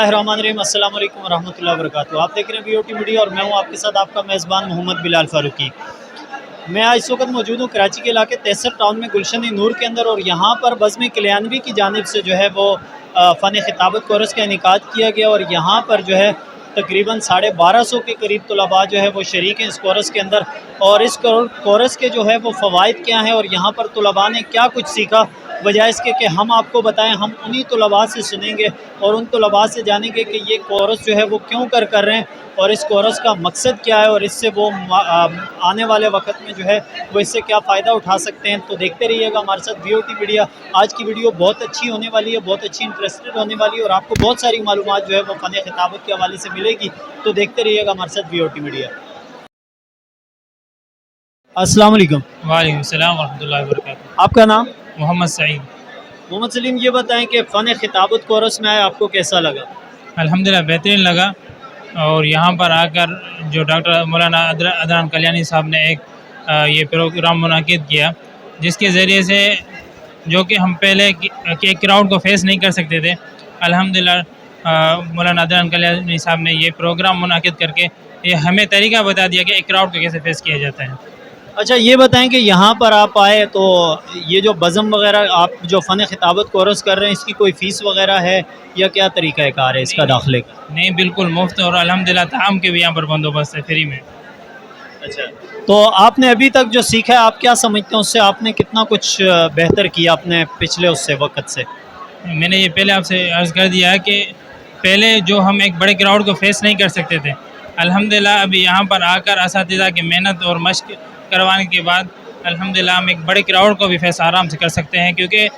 बिस्मिल्लाहिर्रहमानिर्रहीम। अस्सलाम वालेकुम रहमतुल्लाहि व बरकातुहू। आप देख रहे हैं BOT मीडिया और मैं हूं आपके साथ आपका मेज़बान मोहम्मद बिलाल फारूकी। मैं आज इस वक्त मौजूद हूं कराची के इलाके तहसील टाउन में गुलशन नूर के अंदर, और यहाँ पर बज़्म कल्याणवी की जानिब से जो है वो फ़न खिताबत कोर्स का इनेकाद किया गया, और यहाँ पर जो है तकरीबन 1250 के करीब तलबा जो है वो शरीक हैं इस कोर्स के अंदर। और इस कोर्स के जो है वो फ़वाइद क्या हैं और यहाँ पर तलबा ने क्या कुछ सीखा, बजाय इसके कि हम आपको बताएं, हम उन्हीं तलबा से सुनेंगे और उन तलबा से जानेंगे कि ये कोर्स जो है वो क्यों कर रहे हैं और इस कोर्स का मकसद क्या है और इससे वो आने वाले वक्त में जो है वो इससे क्या फ़ायदा उठा सकते हैं। तो देखते रहिएगा हमारे साथ BOT मीडिया। आज की वीडियो बहुत अच्छी होने वाली है, बहुत अच्छी इंटरेस्टेड होने वाली है और आपको बहुत सारी मालूमात जो है वो फ़न खिताबत के हवाले से मिलेगी। तो देखते रहिएगा हमारे साथ BOT मीडिया। अस्सलाम वालेकुम। वालेकुम सलाम व रहमतुल्लाहि व बरकातुहू। आपका नाम? मोहम्मद सईद। मोहम्मद सलीम, ये बताएं कि फ़न खिताबत कोर्स में आए आपको कैसा लगा? अल्हम्दुलिल्लाह बेहतरीन लगा, और यहाँ पर आकर जो डॉक्टर मौलाना अदनान कल्याणी साहब ने एक ये प्रोग्राम मुनाकिद किया, जिसके ज़रिए से जो कि हम पहले के क्राउड को फेस नहीं कर सकते थे, अल्हम्दुलिल्लाह मौलाना अदनान कल्याणी साहब ने ये प्रोग्राम मुनाकिद करके ये हमें तरीका बता दिया कि एक क्राउड को कैसे फेस किया जाता है। अच्छा, ये बताएं कि यहाँ पर आप आए तो ये जो बज़म वगैरह आप जो फ़न खिताबत कोर्स कर रहे हैं, इसकी कोई फ़ीस वगैरह है या क्या तरीका है कार है इसका दाखिले का? नहीं, बिल्कुल मुफ्त, और अल्हम्दुलिल्लाह ताम के भी यहाँ पर बंदोबस्त है फ्री में। अच्छा, तो आपने अभी तक जो सीखा है आप क्या समझते हैं उससे आपने कितना कुछ बेहतर किया अपने पिछले उससे वक्त से? मैंने ये पहले आपसे अर्ज़ कर दिया है कि पहले जो हम एक बड़े क्राउड को फेस नहीं कर सकते थे, अल्हम्दुलिल्लाह अभी यहाँ पर आकर असातिज़ा की मेहनत और मशक़ करवाने के बाद अल्हम्दुलिल्लाह हम एक बड़े क्राउड को भी फेस आराम से कर सकते हैं, क्योंकि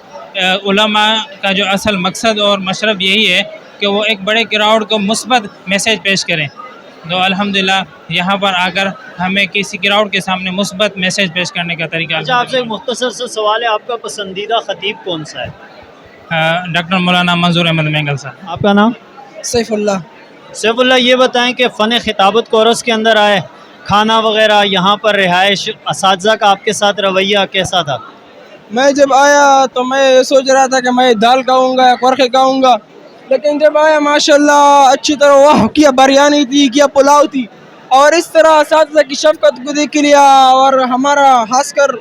उलमा का जो असल मकसद और मशरब यही है कि वो एक बड़े क्राउड को मुस्बत मैसेज पेश करें। तो अल्हम्दुलिल्लाह यहाँ पर आकर हमें किसी क्राउड के सामने मुस्बत मैसेज पेश करने का तरीका। अच्छा, आपसे एक मुख्तसर सा सवाल है, आपका पसंदीदा ख़तीब कौन सा है? डॉक्टर मौलाना मंजूर अहमद मैंगल साहब। आपका नाम? सैफुल्लाह। सैफुल्लाह, ये बताएं कि फ़न खिताबत कोर्स के अंदर आए, खाना वगैरह यहाँ पर रिहाइश, असातिज़ा का आपके साथ रवैया कैसा था? मैं जब आया तो मैं सोच रहा था कि मैं दाल खाऊंगा या कुरखे खाऊंगा, लेकिन जब आया माशाल्लाह अच्छी तरह वाह किया, बिरयानी थी, किया पुलाव थी, और इस तरह असातिज़ा की शफ़क़त को देख लिया। और हमारा खासकर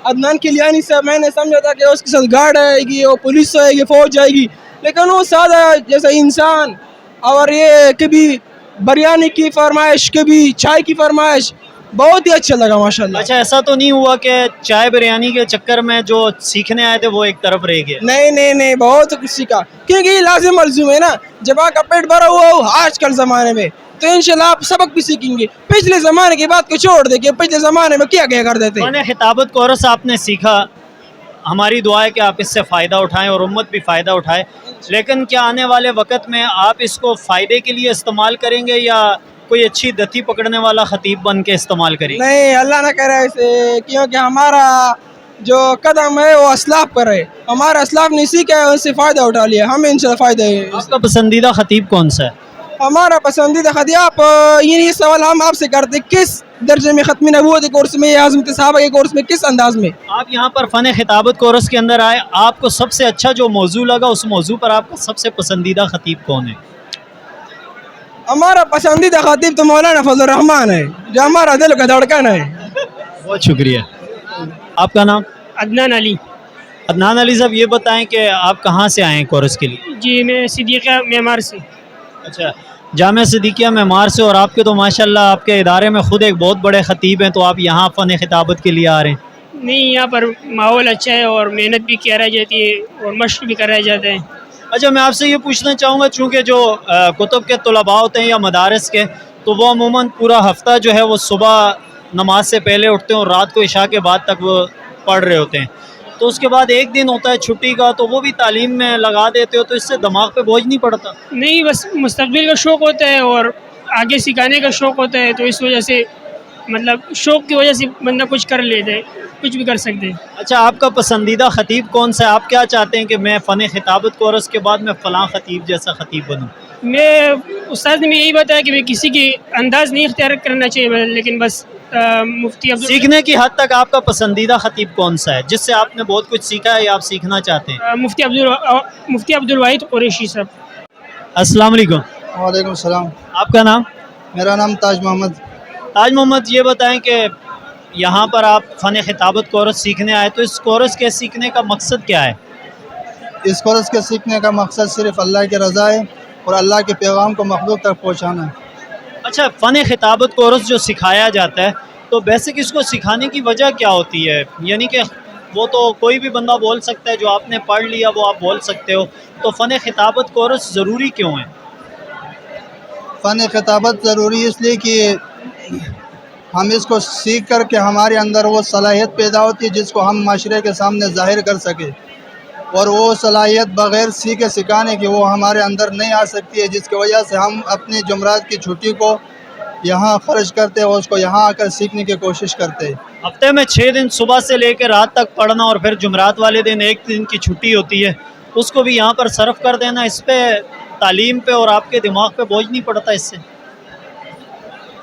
अदनान कल्याणी से मैंने समझा था कि उसके साथ गार्ड आएगी, वो पुलिस आएगी, फ़ौज आएगी, लेकिन वो सादा जैसा इंसान, और ये कभी बिरयानी की फरमाइश, कभी चाय की फरमाइश, बहुत ही अच्छा लगा माशाल्लाह। अच्छा, ऐसा तो नहीं हुआ कि चाय बिरयानी के चक्कर में जो सीखने आए थे वो एक तरफ रह गए? नहीं नहीं नहीं, बहुत कुछ सीखा, क्योंकि ये लाजिम मलज़ूम है ना, जब आपका पेट भरा हुआ हो आजकल ज़माने में, तो इंशाल्लाह आप सबक भी सीखेंगे। पिछले ज़माने की बात को छोड़ दे कि पिछले ज़माने में क्या क्या कर देते। फ़न खिताबत कोर्स आपने सीखा, हमारी दुआ है कि आप इससे फ़ायदा उठाएं और उम्मत भी फ़ायदा उठाए, लेकिन क्या आने वाले वक्त में आप इसको फ़ायदे के लिए इस्तेमाल करेंगे या कोई अच्छी दत्ती पकड़ने वाला ख़तीब बन के इस्तेमाल करेंगे? नहीं, अल्लाह ना करे ऐसे, क्योंकि हमारा जो कदम है वो असलाफ पर है, हमारा असलाफ ने सीखा है, उससे फ़ायदा उठा लिया, हमें इंशाल्लाह फ़ायदा है। आपका पसंदीदा ख़तीब कौन सा है? हमारा पसंदीदा खतीब, आप ये सवाल हम आपसे करते, किस दर्जे में ख़त्म नबूवत कोर्स में या आज़मत सहाबा के कोर्स में, किस अंदाज में? आप यहाँ पर फ़न खिताबत कोर्स के अंदर आए, आपको सबसे अच्छा जो मौजू लगा उस मौजू पर आपका सबसे पसंदीदा ख़तीब कौन है? हमारा पसंदीदा खतीब तो मौलाना फजल रहमान है, जो हमारा दिल का धड़कन है। बहुत शुक्रिया। आपका नाम? अदनान अली। अदनान अली साहब, ये बताएं कि आप कहाँ से आए हैं कोर्स के लिए? जी, मैं सिद्दीक़िया मेमार से। अच्छा, जामिया सिद्दीक़िया मेमार से, और आपके तो माशाल्लाह आपके इदारे में ख़ुद एक बहुत बड़े ख़तीब हैं, तो आप यहाँ फ़न खिताबत के लिए आ रहे हैं? नहीं, यहाँ पर माहौल अच्छा है और मेहनत भी कराई जाती है और मशक़ भी कराए जाते हैं। अच्छा, मैं आपसे ये पूछना चाहूँगा, चूँकि जो कुतुब के तलबा होते हैं या मदारस के, तो वो अमूमन पूरा हफ़्ता जो है वो सुबह नमाज से पहले उठते हैं और रात को इशा के बाद तक वो पढ़ रहे होते हैं, तो उसके बाद एक दिन होता है छुट्टी का, तो वो भी तालीम में लगा देते हो, तो इससे दिमाग पे बोझ नहीं पड़ता? नहीं, बस मुस्तक़बिल का शौक़ होता है और आगे सिखाने का शौक़ होता है, तो इस वजह से मतलब शौक़ की वजह से बंदा कुछ कर लेता है, कुछ भी कर सकते हैं। अच्छा, आपका पसंदीदा ख़तीब कौन सा है? आप क्या चाहते हैं कि मैं फ़न खिताबत कोर्स के बाद मैं फ़लाँ ख़तीब जैसा ख़तीब बनूँ? मैं उस्ताद ने यही बताया कि मैं किसी की अंदाज़ नहीं इख्तियार करना चाहिए, लेकिन बस मुफ्ती अब्दुल सीखने की हद तक आपका पसंदीदा ख़तीब कौन सा है जिससे आपने बहुत कुछ सीखा है या आप सीखना चाहते हैं? मुफ्ती अब्दुल वाहिद कुरैशी साहब। अस्सलाम वालेकुम। वालेकुम सलाम। आपका नाम? मेरा नाम ताज मोहम्मद। ताज मोहम्मद, ये बताएं कि यहाँ पर आप फ़न खिताबत कोर्स सीखने आए, तो इस कोर्स के सीखने का मकसद क्या है? इस कोर्स के सीखने का मकसद सिर्फ अल्लाह की रज़ा है और अल्लाह के पैगाम को मखलूक तक पहुँचाना है। अच्छा, फ़न खिताबत कोर्स जो सिखाया जाता है, तो बेसिक इसको सिखाने की वजह क्या होती है? यानी कि वो तो कोई भी बंदा बोल सकता है, जो आपने पढ़ लिया वो आप बोल सकते हो, तो फ़न खिताबत कोर्स ज़रूरी क्यों है? फ़न खिताबत ज़रूरी इसलिए कि हम इसको सीख कर के हमारे अंदर वो सलाहियत पैदा होती है जिसको हम माशरे के सामने ज़ाहिर कर सके, और वो सलाहियत बग़ैर सीखे सिखाने की वो हमारे अंदर नहीं आ सकती है, जिसकी वजह से हम अपनी जुमरात की छुट्टी को यहाँ ख़र्च करते हैं और उसको यहाँ आकर सीखने की कोशिश करते हैं। हफ्ते में 6 दिन सुबह से लेकर रात तक पढ़ना और फिर जुमरात वाले दिन एक दिन की छुट्टी होती है, उसको भी यहाँ पर सर्फ कर देना, इस पे तालीम पे और आपके दिमाग पे बोझ नहीं पड़ता इससे?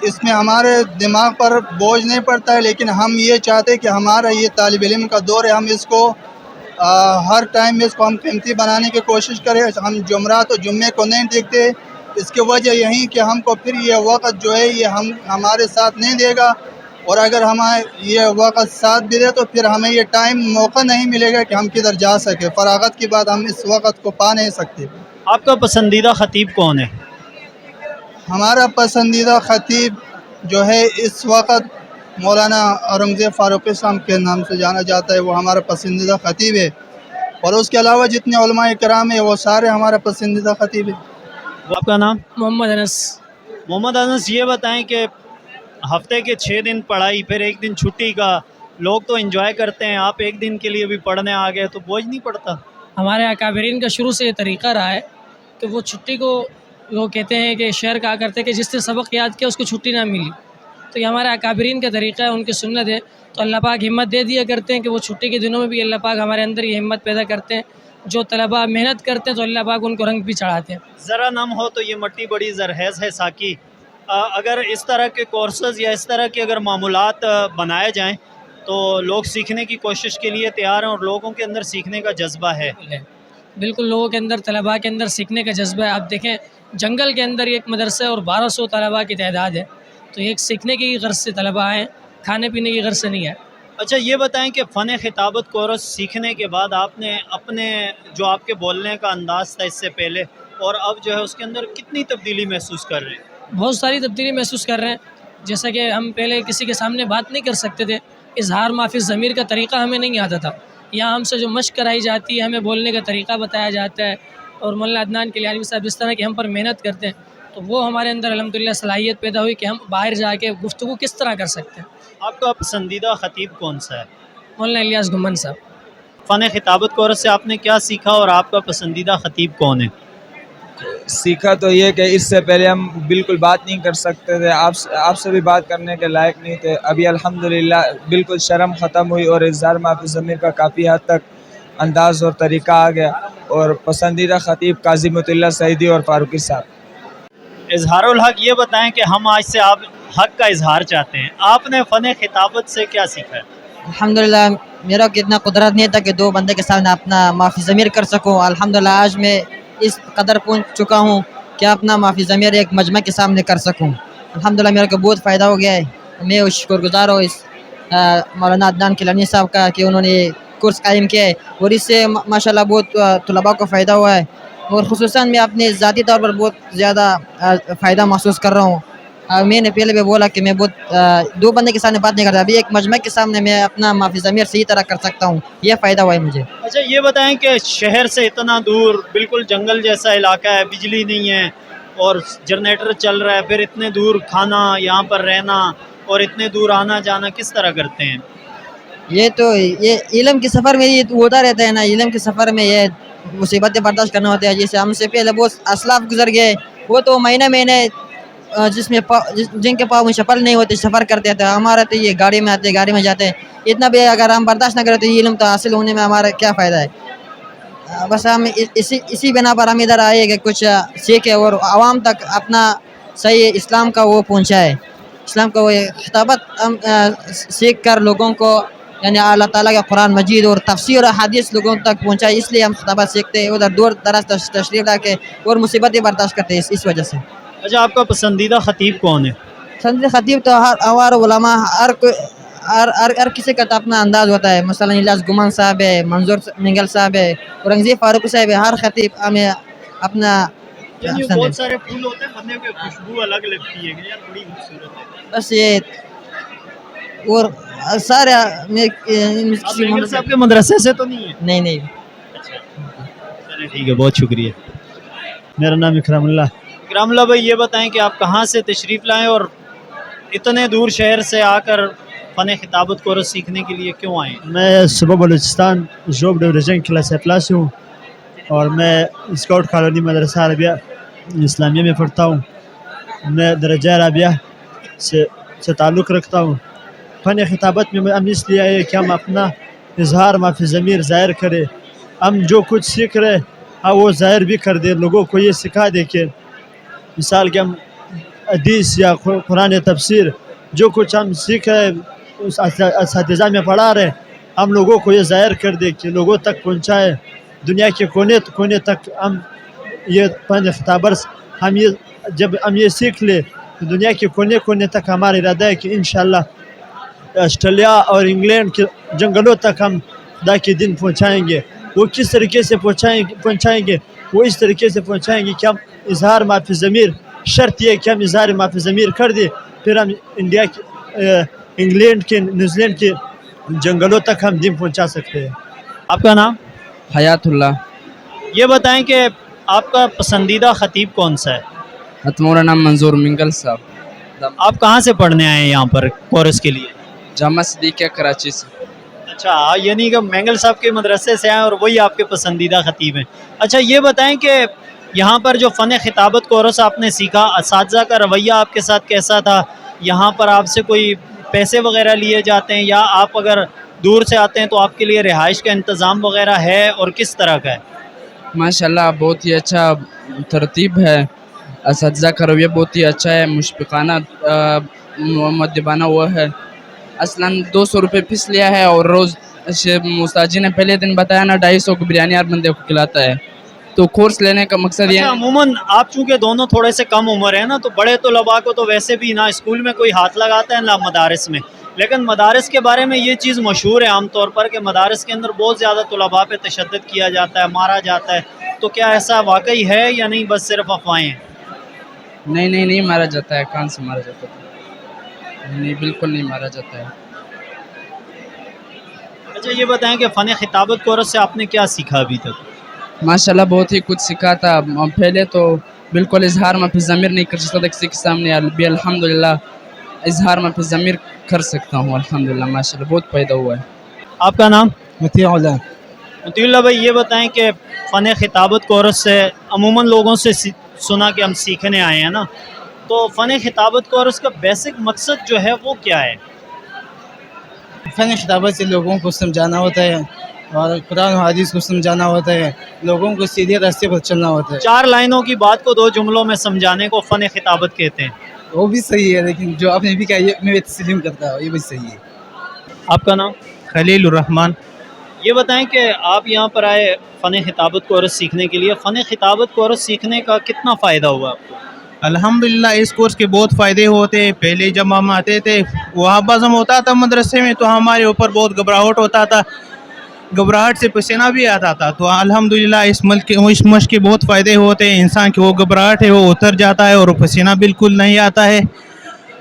इसमें हमारे दिमाग पर बोझ नहीं पड़ता है, लेकिन हम ये चाहते हैं कि हमारा ये तालिब इल्म का दौर है, हम इसको हर टाइम में इसको हम कीमती बनाने की कोशिश करें। हम जुमरात और जुम्मे को नहीं देखते, इसकी वजह यही कि हमको फिर ये वक्त जो है ये हमारे साथ नहीं देगा, और अगर हमारे ये वक्त साथ भी दे तो फिर हमें ये टाइम मौका नहीं मिलेगा कि हम किधर जा सके। फरागत के बाद हम इस वक्त को पा नहीं सकते। आपका पसंदीदा ख़तीब कौन है? हमारा पसंदीदा ख़तीब जो है इस वक्त मौलाना औरंगज़ेब फ़ारूक़ी साहब के नाम से जाना जाता है, वो हमारा पसंदीदा ख़तीब है, और उसके अलावा जितने उलमाए किराम हैं वो सारे हमारा पसंदीदा ख़तीब है। आपका नाम? मोहम्मद अनस। मोहम्मद अनस, ये बताएं कि हफ्ते के 6 दिन पढ़ाई फिर एक दिन छुट्टी का, लोग तो एंजॉय करते हैं, आप एक दिन के लिए भी पढ़ने आ गए तो बोझ नहीं पड़ता? हमारे अकाबरीन का शुरू से ये तरीक़ा रहा है कि वो छुट्टी को वो कहते हैं कि शेर कहा करते हैं कि जिसने सबक याद किया उसको छुट्टी ना मिली, तो ये हमारे अकाबरीन का तरीक़ा है, उनकी सुन्नत है। तो अल्लाह पाक हिम्मत दे दिया करते हैं कि वो छुट्टी के दिनों में भी अल्लाह पाक हमारे अंदर ये हिम्मत पैदा करते हैं। जो तलबा मेहनत करते हैं तो अल्लाह पाक उनको रंग भी चढ़ाते हैं। ज़रा नम हो तो ये मट्टी बड़ी जरहेज़ है साकी। अगर इस तरह के कोर्सेज़ या इस तरह के अगर मामूलात बनाए जाएँ तो लोग सीखने की कोशिश के लिए तैयार हैं और लोगों के अंदर सीखने का जज्बा है। बिल्कुल लोगों के अंदर, तलबा के अंदर सीखने का जज्बा है। आप देखें जंगल के अंदर एक मदरसा है और 1200 तलबा की तादाद है, तो एक सीखने की गर्ज से तलबा हैं, खाने पीने की गर्ज से नहीं है। अच्छा, ये बताएं कि फ़न खिताबत कोर्स सीखने के बाद आपने अपने जो आपके बोलने का अंदाज़ था इससे पहले और अब जो है उसके अंदर कितनी तब्दीली महसूस कर रहे हैं? बहुत सारी तब्दीली महसूस कर रहे हैं। जैसा कि हम पहले किसी के सामने बात नहीं कर सकते थे, इजहार माफ़ी ज़मीर का तरीक़ा हमें नहीं आता था। यहाँ हमसे जो मशक़ कराई जाती है, हमें बोलने का तरीक़ा बताया जाता है, और मौलाना अदनान किलियानी साहब जिस तरह की हम पर मेहनत करते हैं, तो वो हमारे अंदर अल्हम्दुलिल्लाह सलाहियत पैदा हुई कि हम बाहर जाके गुफ्तगू किस तरह कर सकते हैं। आपका पसंदीदा ख़तीब कौन सा है? मौलाना इलियास घुम्मन साहब। फ़न खिताबत कोर्स से आपने क्या सीखा और आपका पसंदीदा ख़तीब कौन है? सीखा तो ये कि इससे पहले हम बिल्कुल बात नहीं कर सकते थे, आपसे भी बात करने के लायक नहीं थे। अभी अल्हम्दुलिल्लाह बिल्कुल शर्म ख़त्म हुई और इज़हार माफ़ी ज़मीर का काफ़ी हद तक अंदाज़ और तरीक़ा आ गया, और पसंदीदा ख़तीब काज़ी मुतल्ला सईदी और फ़ारूक़ी साहब। इजहारुल हक़, ये बताएं कि हम आज से आप हक़ का इजहार चाहते हैं, आपने फ़न खिताबत से क्या सीखा है? अल्हम्दुलिल्लाह मेरा कितना कुदरत नहीं था कि दो बंदे के सामने अपना माफ़ी ज़मीर कर सकूं। अल्हम्दुलिल्लाह आज मैं इस कदर पहुंच चुका हूं कि अपना माफ़ी ज़मीर एक मजमा के सामने कर सकूं। अल्हम्दुलिल्लाह मेरे को बहुत फ़ायदा हो गया है। मैं शुक्रगुज़ार हूँ इस मौलाना अदनान किलियानी साहब का कि उन्होंने कोर्स कायम किया है, और इससे माशाल्लाह बहुत तलबा को फ़ायदा हुआ है, और ख़ुसूसन मैं अपने ज़ाती तौर पर बहुत ज़्यादा फ़ायदा महसूस कर रहा हूँ। मैंने पहले भी बोला कि मैं बहुत दो बंदे के सामने बात नहीं करता, अभी एक मजमा के सामने मैं अपना माफ़ी ज़मीर सही तरह कर सकता हूँ, यह फ़ायदा हुआ है मुझे। अच्छा, ये बताएं कि शहर से इतना दूर, बिल्कुल जंगल जैसा इलाका है, बिजली नहीं है और जनरेटर चल रहा है, फिर इतने दूर खाना, यहाँ पर रहना और इतने दूर आना जाना किस तरह करते हैं? ये इल्म के सफ़र में ये होता रहता है ना, इल्म के सफ़र में ये मुसीबतें बर्दाश्त करना होता है। जैसे हमसे पहले बहुत असलाफ गुजर गए, वो तो महीने महीने जिनके पाँव में चप्पल नहीं होते सफ़र करते थे, हमारा तो ये गाड़ी में आते गाड़ी में जाते हैं, इतना भी अगर हम बर्दाश्त ना करें तो ये इल्म तो हासिल होने में हमारा क्या फ़ायदा है। बस हम इसी बिना पर हम इधर आए कि कुछ सीखे और आवाम तक अपना सही इस्लाम का वो पहुँचाए, इस्लाम का वो खिताबत हम सीख कर लोगों को यानी अल्लाह ताला का कुरान मजीद और तफसीर और हदीस लोगों तक पहुँचाए, इसलिए हम खिताबत सीखते हैं, उधर दूर दराज तशरीफ ला के और मुसीबतें बर्दाश्त करते हैं इस वजह से। अच्छा, आपका पसंदीदा ख़तीब कौन है? संत खतीब तो हर उलमा हर किसी का तो अपना अंदाज़ होता है। मसलन इलियास गुमान साहब है, मंजूर मिंगल साहब है, औरंगज़ेब फारूक साहब है, हर खतीब हमें अपना यानी पसंद है। बहुत सारे फूल होते हैं, बनने की खुशबू अलग लगती है कि यार बड़ी खूबसूरत है। बस ये और सारे आप मेंगल साहब के मदरसे से तो नहीं है? नहीं नहीं चलिए ठीक है, बहुत शुक्रिया। मेरा नाम इकरामुल्लाह। इकरामुल्लाह भाई, ये बताएं कि आप कहाँ से तशरीफ़ लाएँ और इतने दूर शहर से आकर फ़न खिताबत कोर्स सीखने के लिए क्यों आए? मैं सुबह बलूचिस्तान जोब डिवीज़न क्लास प्लस से हूँ और मैं स्काउट कॉलोनी मदरसा अरबिया इस्लामिया में पढ़ता हूँ। मैं दरजा अरबिया से ताल्लुक़ रखता हूँ। फ़न खिताबत में हम इसलिए आए कि हम अपना इजहार माफ़ी ज़मीर ज़ाहिर करें। हम जो कुछ सीख रहे हैं वो ज़ाहिर भी कर दें, लोगों को ये सिखा दें कि मिसाल के हम हदीस या कुरान तफसीर जो कुछ हम सीख रहे उस असातिज़ा में पढ़ा रहे, हम लोगों को ये ज़ाहिर कर दे कि लोगों तक पहुँचाए। दुनिया के कोने कोने तक हम ये फ़न खिताबत हम ये जब हम ये सीख ले तो दुनिया के कोने कोने तक हमारा इरादा है कि इंशाअल्लाह ऑस्ट्रेलिया और इंग्लैंड के जंगलों तक हम खुदा के दिन पहुँचाएँगे। वो किस तरीके से पहुँचाएँगे वो इस तरीके से पहुँचाएँगे कि हम इजहार माफ़ी ज़मीर, शर्त ये कि हम इजहार माफ़ी ज़मीर कर दें, फिर हम इंडिया के इंग्लैंड के न्यूजीलैंड के जंगलों तक हम दिन पहुंचा सकते हैं। आपका नाम? हयातुल्लाह। ये बताएं कि आपका पसंदीदा ख़तीब कौन सा है? मेरा नाम मंजूर मिंगल साहब। आप कहाँ से पढ़ने आए हैं यहाँ पर कोर्स के लिए? जामा सिद्दीकिया कराची से। अच्छा, यानी कि मेंगल साहब के मदरसे से आए और वही आपके पसंदीदा ख़तीब हैं। अच्छा, ये बताएं कि यहाँ पर जो फ़न खिताबत कोर्स आपने सीखा, असातिज़ा का रवैया आपके साथ कैसा था? यहाँ पर आपसे कोई पैसे वगैरह लिए जाते हैं या आप अगर दूर से आते हैं तो आपके लिए रिहाइश का इंतज़ाम वगैरह है और किस तरह का है? माशाल्लाह बहुत ही अच्छा तरतीब है, असातिज़ा का रवैया बहुत ही अच्छा है, मुशफ़िक़ाना मुअद्दिबाना वो है। असलन 200 रुपये फ़ीस लिया है और रोज़ मुस्ताजी ने पहले दिन बताया ना 250 की बिरयानी हर बंदे को खिलाता है। तो कोर्स लेने का मकसद ये अमूमन आप चूँकि दोनों थोड़े से कम उम्र है ना, तो बड़े तलबा को तो वैसे भी ना स्कूल में कोई हाथ लगाता है ना मदारिस में, लेकिन मदारिस के बारे में ये चीज़ मशहूर है आमतौर पर कि मदारिस के अंदर बहुत ज़्यादा तलबा पे तशद्दुद किया जाता है, मारा जाता है। तो क्या ऐसा वाकई है या नहीं, बस सिर्फ अफवाहें हैं? नहीं मारा जाता है। कहाँ से मारा जाता है? नहीं, बिल्कुल नहीं मारा जाता है। अच्छा, ये बताएं कि फ़न खिताबत कोर्स से आपने क्या सीखा अभी तक? माशाल्लाह बहुत ही कुछ सीखा था। पहले तो बिल्कुल इजहार माफ़ी ज़मीर नहीं कर सकता था किसी के सामने, अभी अल्हम्दुलिल्लाह इजहार माफ़ी ज़मीर कर सकता हूँ अल्हम्दुलिल्लाह, माशाल्लाह बहुत फ़ायदा हुआ है। आपका नाम? मतीउल्लाह। मतीउल्लाह भाई, ये बताएं कि फ़न खिताबत कोर्स से अमूमन लोगों से सुना कि हम सीखने आए हैं ना, तो फ़न खिताबत कोर्स का बेसिक मकसद जो है वो क्या है? फ़न खिताबत से लोगों को समझाना होता है और कुरान और हदीस को समझाना होता है, लोगों को सीधे रास्ते पर चलना होता है। 4 लाइनों की बात को 2 जुमलों में समझाने को फ़न खिताबत कहते हैं। वो भी सही है, लेकिन जो आपने भी कहा ये मैं तस्लीम करता हूँ, ये भी सही है। आपका नाम? खलीलुर रहमान। ये बताएं कि आप यहाँ पर आए फ़न खिताबत कोर्स सीखने के लिए, फ़न खिताबत कोर्स सीखने का कितना फ़ायदा हुआ आपको? अल्हम्दुलिल्लाह इस कोर्स के बहुत फ़ायदे होते हैं। पहले जब हम आते थे वहाँ बज़म होता था मदरसे में, तो हमारे ऊपर बहुत घबराहट होता था, घबराहट से पसीना भी आता था। तो अल्हम्दुलिल्लाह इस मश्क के बहुत फ़ायदे होते हैं, इंसान की वो घबराहट है वो उतर जाता है और पसीना बिल्कुल नहीं आता है।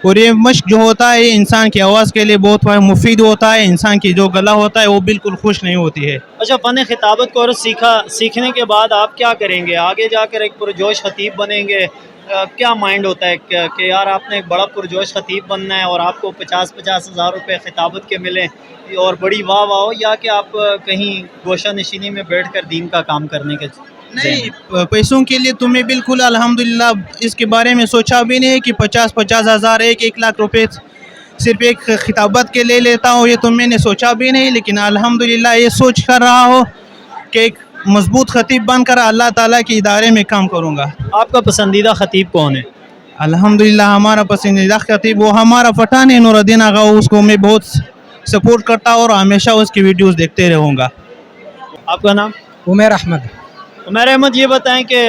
और ये मश्क जो होता है इंसान की आवाज़ के लिए बहुत मुफीद होता है, इंसान की जो गला होता है वो बिल्कुल खुश नहीं होती है। अच्छा, फ़न खिताबत कोर्स सीखने के बाद आप क्या करेंगे? आगे जाकर एक पुरजोश खतीब बनेंगे? क्या माइंड होता है कि यार आपने एक बड़ा पुरजोश खतीब बनना है और आपको 50-50 हज़ार रुपये खिताबत के मिलें और बड़ी वाह वाह हो, या कि आप कहीं गोशा नशीनी में बैठ कर दीन का काम करने के? नहीं, पैसों के लिए तुम्हें बिल्कुल अल्हम्दुलिल्लाह इसके बारे में सोचा भी नहीं कि 50-50 हज़ार 1 लाख रुपए सिर्फ एक खिताबत के ले लेता हूँ, ये तो मैंने सोचा भी नहीं। लेकिन अल्हम्दुलिल्लाह ये सोच कर रहा हो कि एक मजबूत खतीब बनकर अल्लाह ताला के इदारे में काम करूँगा। आपका पसंदीदा खतीब कौन है? अल्हम्दुलिल्लाह हमारा पसंदीदा खतीब वो हमारा पठान है नूरुद्दीन आगा, उसको मैं बहुत सपोर्ट करता और हमेशा उसकी वीडियोस देखते रहूँगा। आपका नाम? उमर अहमद। उमर अहमद, ये बताएं कि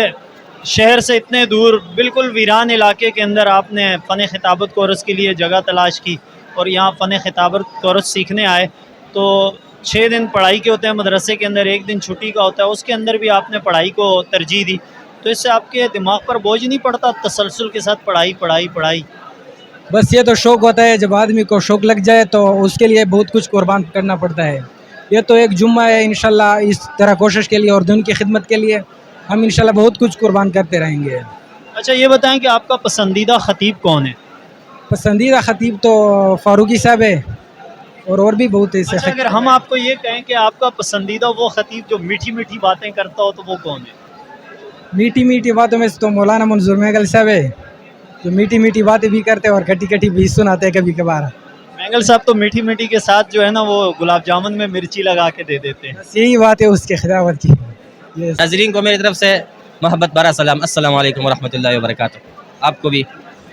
शहर से इतने दूर बिल्कुल वीरान इलाके के अंदर आपने फ़न खिताबत कोर्स के लिए जगह तलाश की और यहाँ फ़न खिताबत कोर्स सीखने आए, तो 6 दिन पढ़ाई के होते हैं मदरसे के अंदर, 1 दिन छुट्टी का होता है, उसके अंदर भी आपने पढ़ाई को तरजीह दी, तो इससे आपके दिमाग पर बोझ नहीं पड़ता तसलसल के साथ पढ़ाई पढ़ाई पढ़ाई? बस ये तो शौक़ होता है, जब आदमी को शौक़ लग जाए तो उसके लिए बहुत कुछ कुर्बान करना पड़ता है। ये तो एक जुम्मा है, इंशाल्लाह इस तरह कोशिश के लिए और दिन की खिदमत के लिए हम इंशाल्लाह बहुत कुछ कुर्बान करते रहेंगे। अच्छा, ये बताएं कि आपका पसंदीदा ख़तीब कौन है? पसंदीदा ख़तीब तो फ़ारूकी साहब है और भी बहुत ऐसे। अच्छा, अगर हम आपको ये कहें कि आपका पसंदीदा वो ख़तीब जो मीठी मीठी बातें करता हो, तो वो कौन है? मीठी मीठी बातों में तो मौलाना मंजूर महगल साहब है, जो मीठी मीठी बातें भी करते हैं और खट्टी खट्टी भी सुनाते हैं कभी कभार। महगल साहब तो मीठी मीठी के साथ जो है ना, वो गुलाब जामुन में मिर्ची लगा के दे देते हैं। बस यही बात है उसके खिलाफत की। नाज़रीन को मेरी तरफ से मोहब्बत भरा सलाम, अस्सलाम वालेकुम वरहमतुल्लाहि वबरकातुहू। आपको भी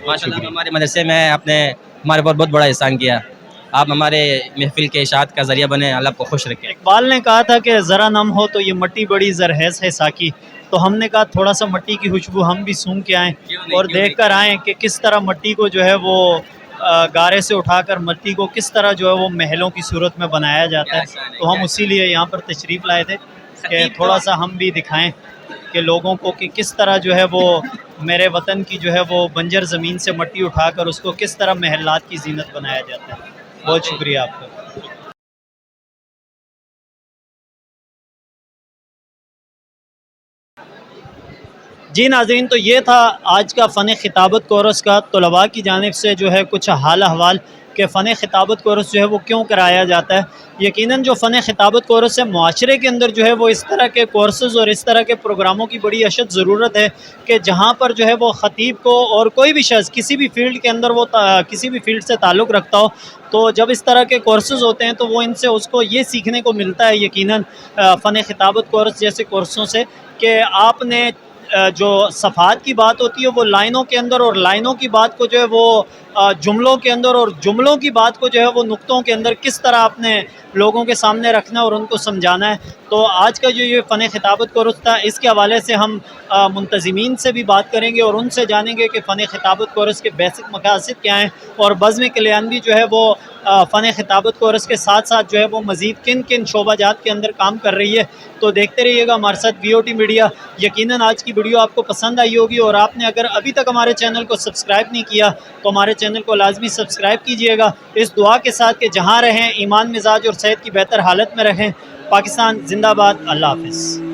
माशाअल्लाह हमारे मदरसे में आपने हमारे पर बहुत बड़ा एहसान किया, आप हमारे महफिल के इशाअत का ज़रिया बने, अल्लाह को खुश रखे। इकबाल ने कहा था कि ज़रा नम हो तो ये मट्टी बड़ी ज़रहैज़ है साकी, तो हमने कहा थोड़ा सा मट्टी की खुशबू हम भी सूंघ के आएँ और देख कर आएँ कि किस तरह मट्टी को जो है वो गारे से उठाकर मट्टी को किस तरह जो है वो महलों की सूरत में बनाया जाता है। तो हम उसी लिए यहाँ पर तशरीफ़ लाए थे कि थोड़ा सा हम भी दिखाएं कि लोगों को कि किस तरह जो है वो मेरे वतन की जो है वो बंजर ज़मीन से मट्टी उठाकर उसको किस तरह महलात की जीनत बनाया जाता है। बहुत शुक्रिया आपका। जी नाज़रीन, तो ये था आज का फ़न खिताबत कोर्स का तलबा की जानिब से जो है कुछ हाल अहवाल कि फ़न खिताबत कोर्स जो है वो क्यों कराया जाता है। यकीनन जो फ़न खिताबत कोर्स है, मुआशरे के अंदर जो है वो इस तरह के कोर्सेज़ और इस तरह के प्रोग्रामों की बड़ी अशद ज़रूरत है कि जहाँ पर जो है वो ख़तीब को और कोई भी शख्स किसी भी फ़ील्ड के अंदर वो किसी भी फ़ील्ड से ताल्लुक़ रखता हो, तो जब इस तरह के कोर्सेज़ होते हैं तो वो इनसे उसको ये सीखने को मिलता है यकीनन फ़न खिताबत कोर्स जैसे कोर्सों से, कि आपने जो सफ़ात की बात होती है वो लाइनों के अंदर, और लाइनों की बात को जो है वो जुमलों के अंदर, और जुमलों की बात को जो है वो नुक्तों के अंदर किस तरह आपने लोगों के सामने रखना और उनको समझाना है। तो आज का जो ये फ़न खिताबत कोर्स था, इसके हवाले से हम मुंतज़मीन से भी बात करेंगे और उनसे जानेंगे कि फ़न खिताबत कोर्स के बेसिक मकासद क्या हैं और बज़्म कल्याणवी जो है वो फ़न खिताबत कोर्स के साथ साथ जो है वो मज़ीद किन किन शोबाजात के अंदर काम कर रही है। तो देखते रहिएगा हमारे साथ VOT मीडिया। यकीनन आज की वीडियो आपको पसंद आई होगी, और आपने अगर अभी तक हमारे चैनल को सब्सक्राइब नहीं किया तो हमारे चैनल को लाजमी सब्सक्राइब कीजिएगा, इस दुआ के साथ कि जहाँ रहें ईमान, मिजाज और सेहत की बेहतर हालत में रहें। पाकिस्तान जिंदाबाद। अल्लाह हाफ़िज़।